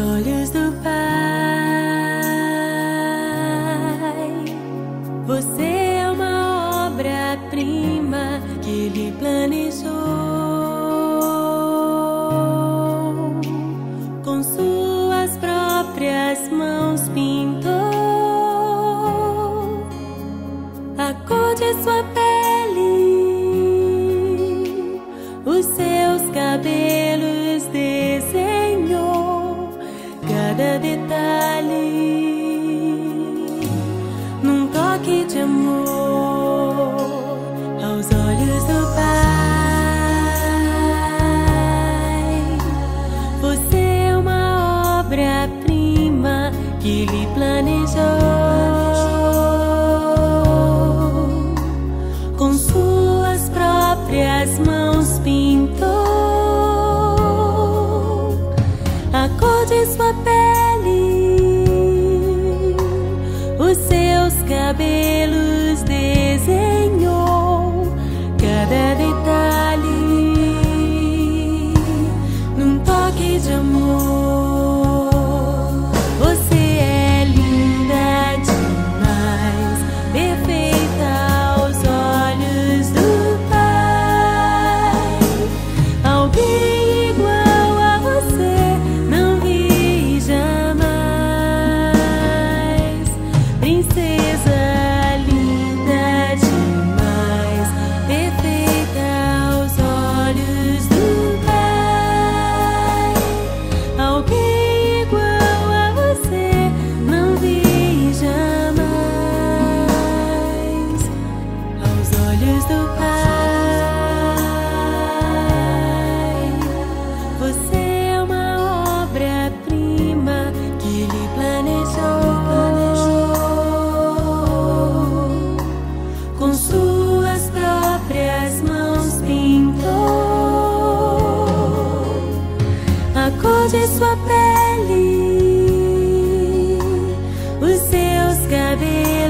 olhos do Pai. Você é uma obra-prima que Ele planejou, com suas próprias mãos pintou a cor de sua pele, os seus cabelos desenhou, cada detalhe num toque de amor aos olhos do Pai. Você é uma obra-prima que Ele planejou, com suas próprias mãos pintou a cor de sua pele, os seus cabelos desenhou, cada detalhe num toque de amor. Você é linda demais, perfeita aos olhos do Pai. Alguém igual a você não vi jamais. Princesa linda demais, perfeita aos olhos do Pai. Alguém igual a você não vi jamais aos olhos do Pai. Você é uma obra-prima que Ele planejou, com suas próprias mãos pintou a cor de sua pele, os seus cabelos